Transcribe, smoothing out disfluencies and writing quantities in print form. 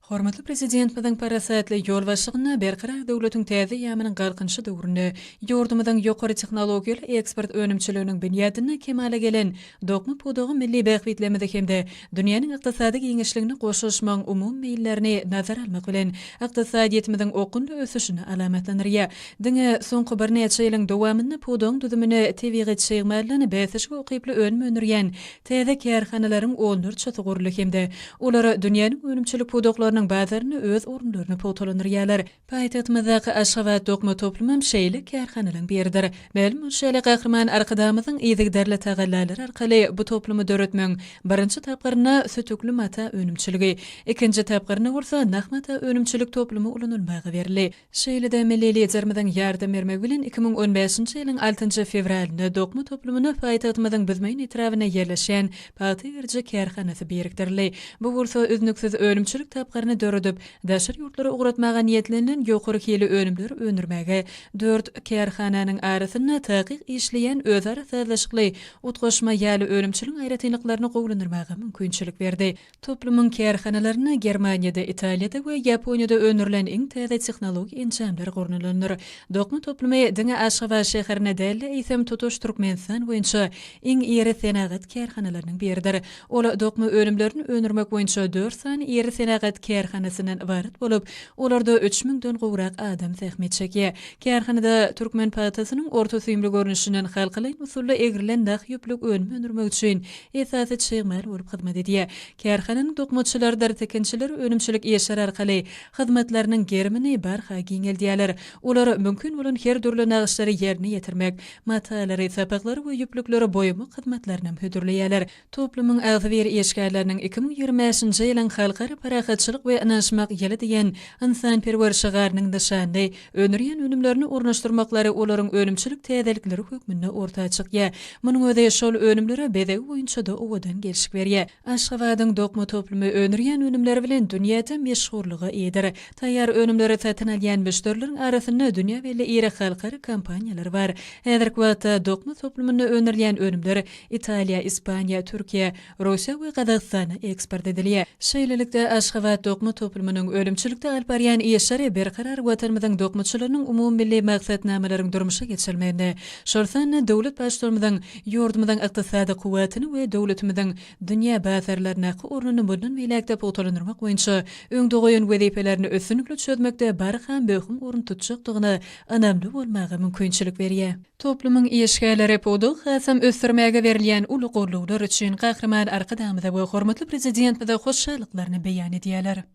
Hormatly prezident bilen parasatly yol başlygyna berqarar döwletiň täze ýamynyň galkynçy döwrüne, ýurdumyzyň ýokary tehnologiýaly ekspert önümçiliginiň binýadyna kemale gelen dokmy podogy milli bähwitlemede hemde dünýäniň ykdysady giňişligini goşuşmaň umum meýillerini nazara almak bilen ykdysadyýetimiziň okunly ösüşini alamatlanyrýar. Diňe soňky bir neçe ýylyň dowamyny podogyň düzümine tebigy çygmalyny bäsişge okyply önmönürýän täze kärhanalaryň 14 çaty gurulýy hemde olar dünýäniň önümçilik podoglarynyň bazaryny öz orunlaryny potolanyrýarlar. Paýtagtymyzdaky Aşgabat dokma toplumam şeýle kärhanalaryň biridir. Mälim şeýle gahrman arkadamyzyň ýyzygdarly tagallalary arkaly bu toplumy döretmeň birinji tapgyryna sütükli mata önümçiligi, ikinji tapgyryna bolsa nahmata önümçilik toplumy ulanylmagy berildi. Şeýle-de milli ýermeden ýardam bermek bilen 2015-nji ýylyň 6 fevralynda dokma toplumyny paýtagtymyzyň bizmeýin etrawyna ýerleşen Paýtyrjy kärhanasy birikdirdi. Bu bolsa öznüksiz önümçilik tapgyryny döredip, daşar ýurtlary ugratmaga niýetlenen ýokary hili önümleri önürmäge 4 kärhananyň arasyna takyk işleýän özara sazlaşykly utgaşma ýaly önümçilik aýratynlyklaryny gowlanyrmaga mümkinçilik berdi. Toplumyň kärhanalaryny Germaniýada, Italiýada we Ýaponiýada önürilen iň täze tehnologik enjamlar gurnulanýar. Dokma toplumy diňe Aşgabat şäherine däl eýsem tutuş Türkmenistan boýunça iň ýeri senagat kärhanalarynyň biridir. Ola dokma önümlerini önürmek boýunça 4 sany ýeri senagat kärhanasynyň ibaret bolup, olarda 3000-den gowrak adam zähmet çekýär. Kärhanada Türkmen patasynyň orta süýümli görnüşinden halkyly usulla egrilen daq ýüplük önüme önürmek üçin esasy çygmalar bolup hyzmat edýär. Kärhananyň dokmaçylary dar tekinçiler önümçilik ýeşar arkaly hyzmatlarynyň gerimini barha giňeldýärler. Olar mümkin bolan her türlü nagşlary ýerine ýetirmek, matalary, sapaklary we ýüplükleri boýamak hyzmatlaryny hödürleýärler. Toplumyň agzybir eşgärleriniň 2025-nji ýylyň halkara parahatçylyk we anaşmak ýaly diýen insanperwer şygarynyň nişandy önürýän önümlerini ornaşdyrmaklary olaryň önümçilik täzelikleri hökmünde ortağa çykýar. Munyň özi şol önümleri bedegi boýunça da owadan gelişik berýär. Aşgabatyň dokma toplumy önürýän önümleri bilen dünýäde meşhurlygy ýedir. Taýýar önümleri satyn alýan müşterilerin arasynda dünýä belli ýere halkara kampaniýalar bar. Häzirki wagtda dokma toplumyny önürýän önümler Italiýa, Ispaniýa, Türkiýe, Russiýa we Gazakstana eksport edilýär. Şeýlelikde Aşgabat dokma toplumynyň ölümçilikde alp barýan ýeşary berkarar watanymyzyň dokmaçylarynyň umummilli maksatnamalaryň durmuşa geçirilmeginde, şolsan döwlet başlarymyzyň ýurdumyzyň ykdysady kuwatyny we döwletimiziň dünýä bazarlaryna ornuny bundan beýlekde potolanyrmak boýunça öňde goýan wezipelerini ösünlikle çözmekde barham böhüm orun tutjakdygyna anamly bolmagy mümkinçilik berýär. Toplumyň eşgärleri podog hasam ösdürmäge berilýän uly gorluglar üçin gahrman arkadamyza we hormatly prezident bize hoşçalyklaryny beýan edýärler.